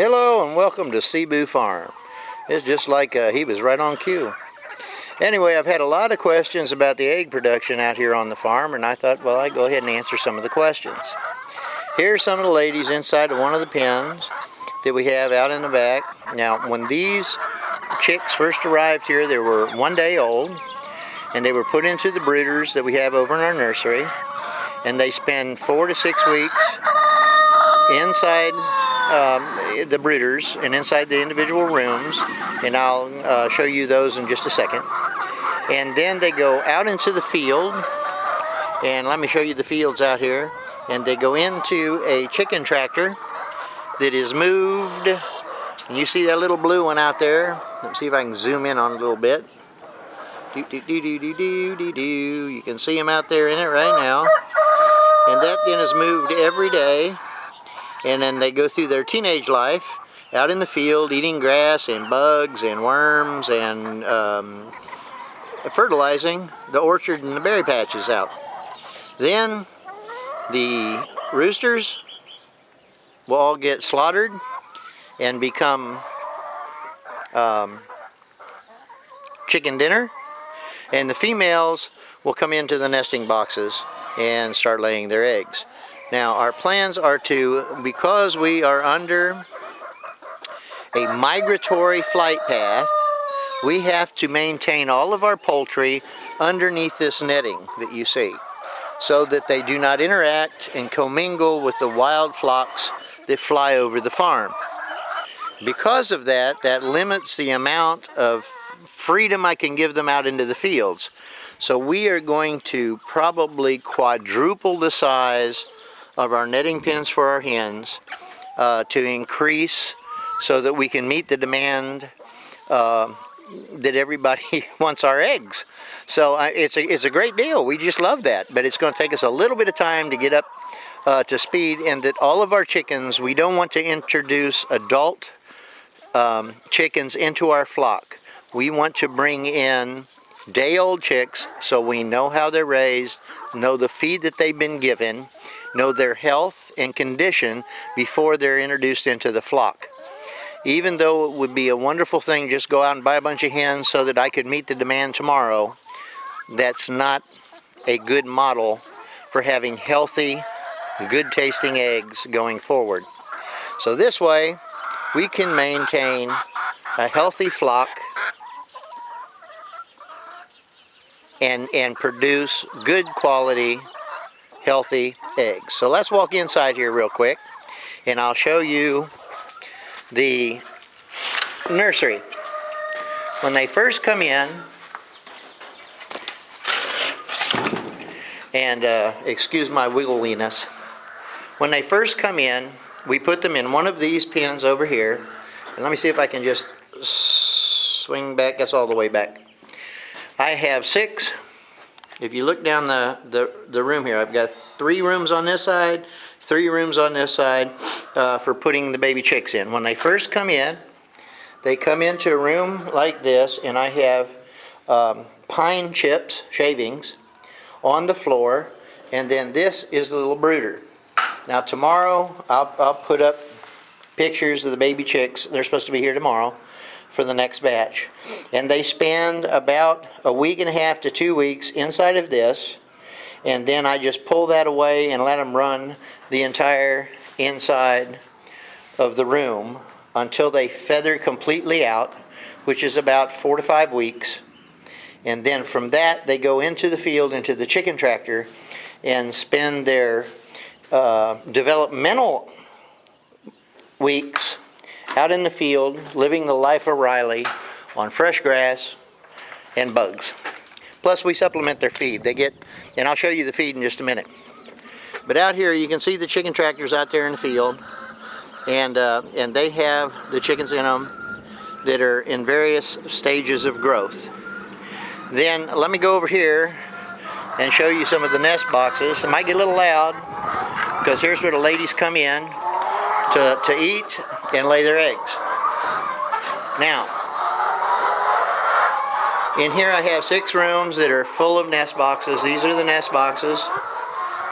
Hello and welcome to Cebu Farm. It's just like he was right on cue. Anyway, I've had a lot of questions about the egg production out here on the farm, and I thought, well, I'd go ahead and answer some of the questions. Here's some of the ladies inside of one of the pens that we have out in the back. Now, when these chicks first arrived here, they were 1 day old, and they were put into the brooders that we have over in our nursery, and they spend 4 to 6 weeks inside the brooders and inside the individual rooms, and I'll show you those in just a second. And then they go out into the field, and let me show you the fields out here, and they go into a chicken tractor that is moved, and you see that little blue one out there. Let me see if I can zoom in on it a little bit. You can see them out there in it right now, and that then is moved every day. And then they go through their teenage life out in the field eating grass and bugs and worms and fertilizing the orchard and the berry patches out. Then the roosters will all get slaughtered and become chicken dinner, and the females will come into the nesting boxes and start laying their eggs. Now, our plans are to, because we are under a migratory flight path, we have to maintain all of our poultry underneath this netting that you see, so that they do not interact and commingle with the wild flocks that fly over the farm. Because of that, that limits the amount of freedom I can give them out into the fields. So we are going to probably quadruple the size of our netting pens for our hens to increase so that we can meet the demand that everybody wants our eggs. So it's a great deal. We just love that, but it's going to take us a little bit of time to get up to speed, and that all of our chickens, we don't want to introduce adult chickens into our flock. We want to bring in day-old chicks so we know how they're raised, know the feed that they've been given, know their health and condition before they're introduced into the flock. Even though it would be a wonderful thing to just go out and buy a bunch of hens so that I could meet the demand tomorrow, that's not a good model for having healthy, good tasting eggs going forward. So this way we can maintain a healthy flock and produce good quality, healthy eggs. So let's walk inside here real quick, and I'll show you the nursery. When they first come in, and excuse my wiggliness, when they first come in, we put them in one of these pens over here, and let me see if I can just swing back. That's all the way back. I have 6. If you look down the room here, I've got 3 rooms on this side, 3 rooms on this side for putting the baby chicks in. When they first come in, they come into a room like this, and I have pine chips, shavings, on the floor, and then this is the little brooder. Now tomorrow I'll put up pictures of the baby chicks. They're supposed to be here tomorrow for the next batch, and they spend about a week and a half to 2 weeks inside of this, and then I just pull that away and let them run the entire inside of the room until they feather completely out, which is about 4 to 5 weeks. And then from that they go into the field, into the chicken tractor, and spend their developmental weeks out in the field, living the life of Riley on fresh grass and bugs. Plus we supplement their feed. They get, and I'll show you the feed in just a minute. But out here you can see the chicken tractors out there in the field, and they have the chickens in them that are in various stages of growth. Then let me go over here and show you some of the nest boxes. It might get a little loud because here's where the ladies come in to eat and lay their eggs. Now, in here I have 6 rooms that are full of nest boxes. These are the nest boxes,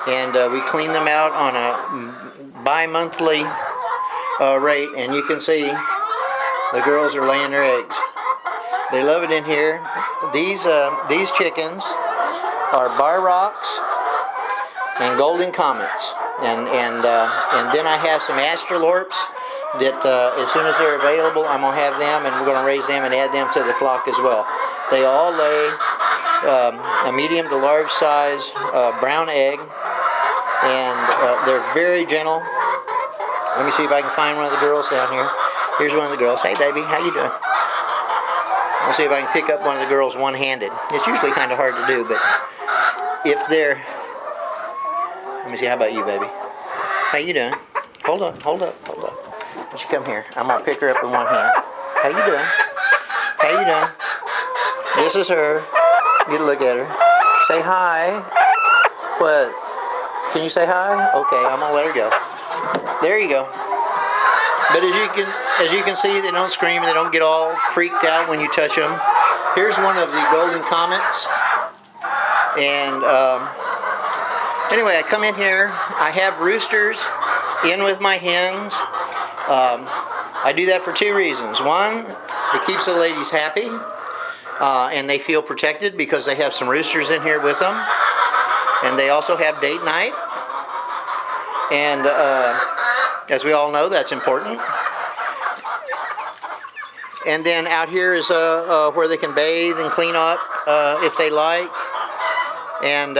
and we clean them out on a bi-monthly rate, and you can see the girls are laying their eggs. They love it in here. These chickens are Bar Rocks and Golden Comets, and then I have some Astralorps that as soon as they're available, I'm gonna have them, and we're gonna raise them and add them to the flock as well. They all lay a medium to large size brown egg, and they're very gentle. Let me see if I can find one of the girls down here. Here's one of the girls. Hey baby, how you doing? I'll see if I can pick up one of the girls one-handed. It's usually kind of hard to do, but if they're... Let me see, how about you, baby? How you doing? Hold up. Why don't you come here? I'm going to pick her up in one hand. How you doing? How you doing? This is her. Get a look at her. Say hi. What? Can you say hi? Okay, I'm going to let her go. There you go. But as you can see, they don't scream and they don't get all freaked out when you touch them. Here's one of the Golden Comets. And anyway, I come in here. I have roosters in with my hens. I do that for two reasons. One, it keeps the ladies happy, and they feel protected because they have some roosters in here with them. And they also have date night. And as we all know, that's important. And then out here is where they can bathe and clean up if they like. And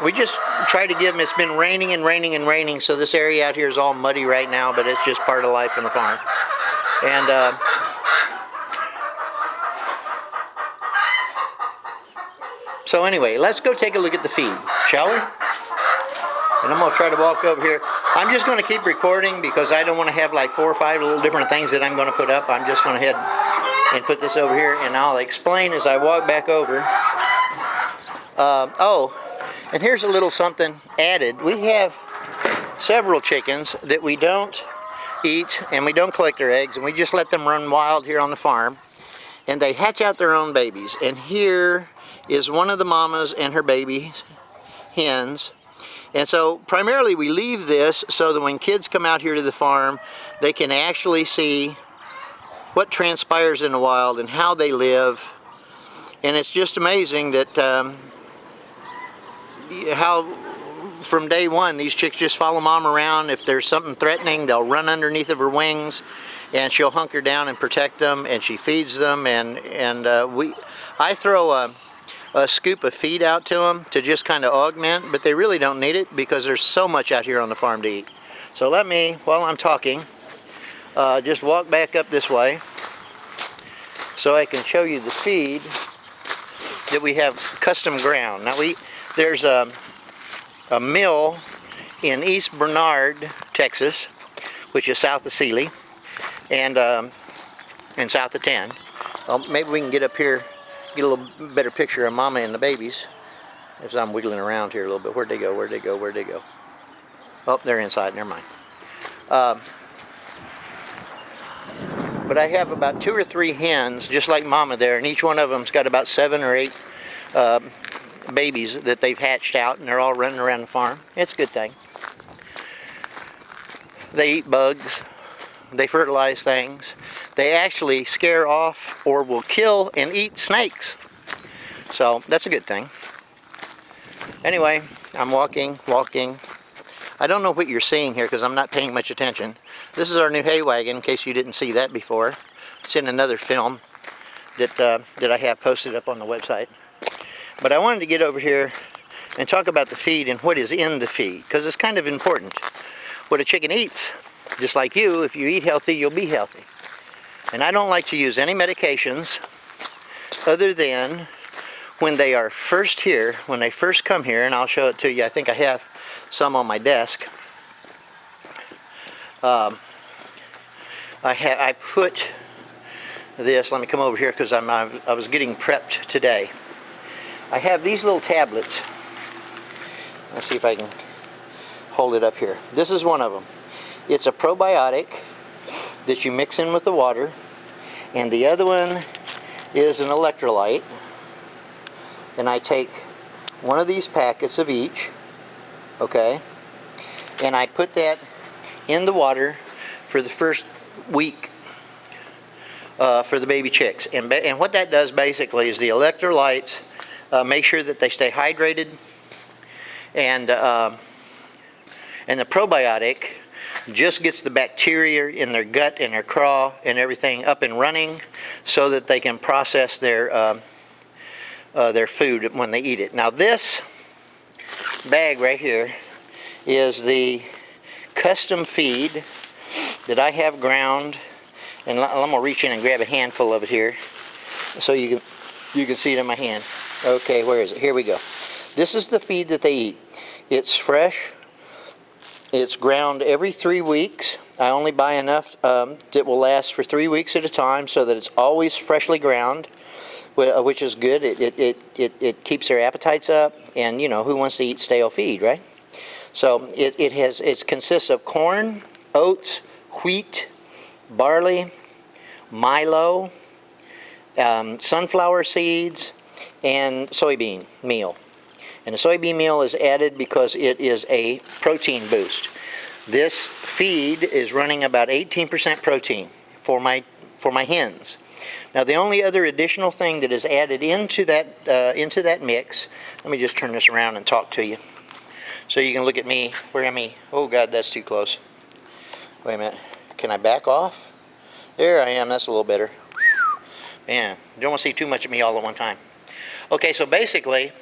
we just try to give them, it's been raining and raining and raining, so this area out here is all muddy right now, but it's just part of life on the farm. And so anyway, let's go take a look at the feed, shall we? And I'm going to try to walk over here. I'm just going to keep recording because I don't want to have like 4 or 5 little different things that I'm going to put up. I'm just going to head and put this over here, and I'll explain as I walk back over. Oh, and here's a little something added. We have several chickens that we don't eat, and we don't collect their eggs, and we just let them run wild here on the farm. And they hatch out their own babies. And here is one of the mamas and her baby hens. And so primarily we leave this so that when kids come out here to the farm, they can actually see what transpires in the wild and how they live. And it's just amazing that how from day one these chicks just follow mom around. If there's something threatening, they'll run underneath of her wings, and she'll hunker down and protect them, and she feeds them. And I throw a scoop of feed out to them to just kind of augment, but they really don't need it because there's so much out here on the farm to eat. So let me, while I'm talking, just walk back up this way so I can show you the feed that we have custom ground. Now there's a mill in East Bernard, Texas, which is south of Sealy, and south of 10. Maybe we can get up here, get a little better picture of mama and the babies as I'm wiggling around here a little bit. Where'd they go? Oh, they're inside, never mind. But I have about 2 or 3 hens just like mama there, and each one of them's got about 7 or 8 babies that they've hatched out, and they're all running around the farm. It's a good thing. They eat bugs, they fertilize things. They actually scare off or will kill and eat snakes. So that's a good thing. Anyway, I'm walking. I don't know what you're seeing here because I'm not paying much attention. This is our new hay wagon, in case you didn't see that before. It's in another film that I have posted up on the website. But I wanted to get over here and talk about the feed and what is in the feed, because it's kind of important. What a chicken eats, just like you, if you eat healthy, you'll be healthy. And I don't like to use any medications other than when they are first here, when they first come here, and I'll show it to you. I think I have some on my desk. I put this, let me come over here because I was getting prepped today. I have these little tablets. Let's see if I can hold it up here. This is one of them. It's a probiotic that you mix in with the water, and the other one is an electrolyte. And I take one of these packets of each, okay, and I put that in the water for the first week for the baby chicks. And what that does basically is the electrolytes make sure that they stay hydrated, and the probiotic just gets the bacteria in their gut and their craw and everything up and running so that they can process their food when they eat it. Now this bag right here is the custom feed that I have ground, and I'm going to reach in and grab a handful of it here so you can see it in my hand. Okay, where is it? Here we go. This is the feed that they eat. It's fresh. It's ground every 3 weeks. I only buy enough that will last for 3 weeks at a time so that it's always freshly ground, which is good. It keeps their appetites up, and you know, who wants to eat stale feed, right? So it consists of corn, oats, wheat, barley, milo, sunflower seeds, and soybean meal. And the soybean meal is added because it is a protein boost. This feed is running about 18% protein for my hens. Now the only other additional thing that is added into that mix, let me just turn this around and talk to you so you can look at me. Where am I? Oh God, that's too close. Wait a minute. Can I back off? There I am. That's a little better. Man, you don't want to see too much of me all at one time. Okay, so basically,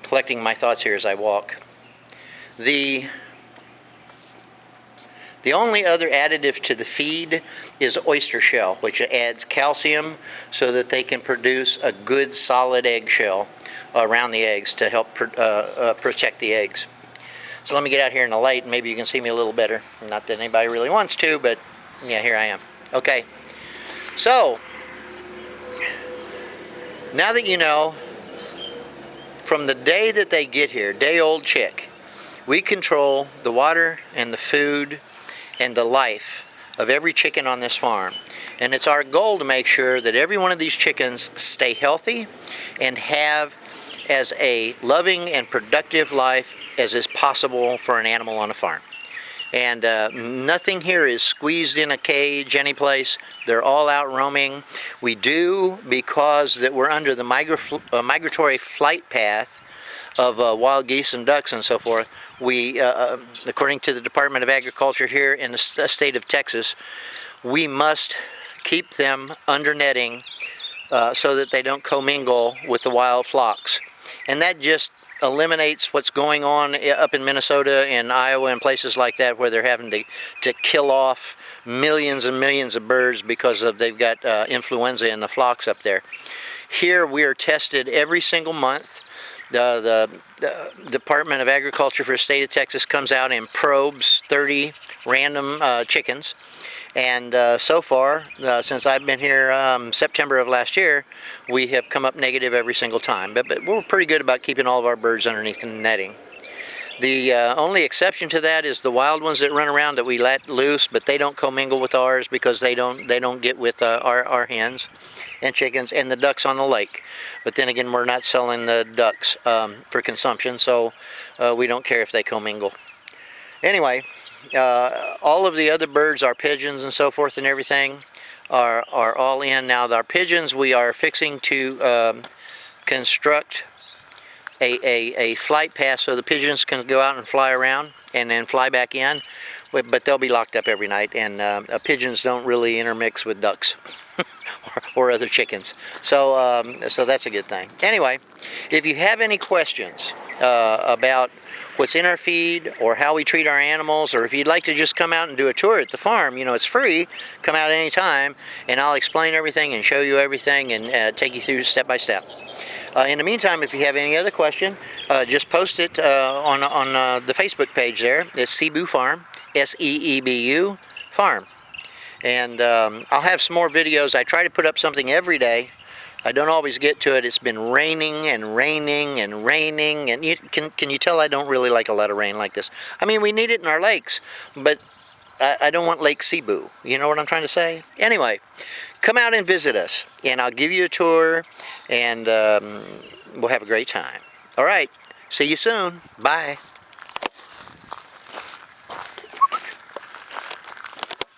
collecting my thoughts here as I walk. The only other additive to the feed is oyster shell, which adds calcium so that they can produce a good solid egg shell around the eggs to help protect the eggs. So let me get out here in the light and maybe you can see me a little better. Not that anybody really wants to, but yeah, here I am. Okay, so now that you know, from the day that they get here, day old chick, we control the water and the food and the life of every chicken on this farm. And it's our goal to make sure that every one of these chickens stay healthy and have as a loving and productive life as is possible for an animal on a farm. And nothing here is squeezed in a cage anyplace. They're all out roaming. We do, because that we're under the migratory flight path of wild geese and ducks and so forth. We, according to the Department of Agriculture here in the state of Texas, we must keep them under netting so that they don't commingle with the wild flocks. And that just eliminates what's going on up in Minnesota and Iowa and places like that, where they're having to kill off millions and millions of birds because they've got influenza in the flocks up there. Here we are tested every single month. The Department of Agriculture for the state of Texas comes out and probes 30 random chickens. And so far, since I've been here September of last year, we have come up negative every single time. But we're pretty good about keeping all of our birds underneath the netting. The only exception to that is the wild ones that run around that we let loose, but they don't commingle with ours because they don't get with our hens and chickens, and the ducks on the lake. But then again, we're not selling the ducks for consumption, so we don't care if they commingle. Anyway, all of the other birds, our pigeons and so forth and everything, are all in. Now our pigeons, we are fixing to construct a flight path so the pigeons can go out and fly around and then fly back in, but they'll be locked up every night, and pigeons don't really intermix with ducks or other chickens, so that's a good thing. Anyway, if you have any questions about what's in our feed or how we treat our animals, or if you'd like to just come out and do a tour at the farm, you know, it's free. Come out anytime and I'll explain everything and show you everything and take you through step by step. In the meantime, if you have any other question, just post it on the Facebook page there. It's Seebu Farm, S-E-E-B-U Farm. And I'll have some more videos. I try to put up something every day. I don't always get to it. It's been raining and raining and raining, and can you tell I don't really like a lot of rain like this? I mean, we need it in our lakes, but I don't want Lake Seebu. You know what I'm trying to say? Anyway, come out and visit us, and I'll give you a tour, and we'll have a great time. All right, see you soon. Bye.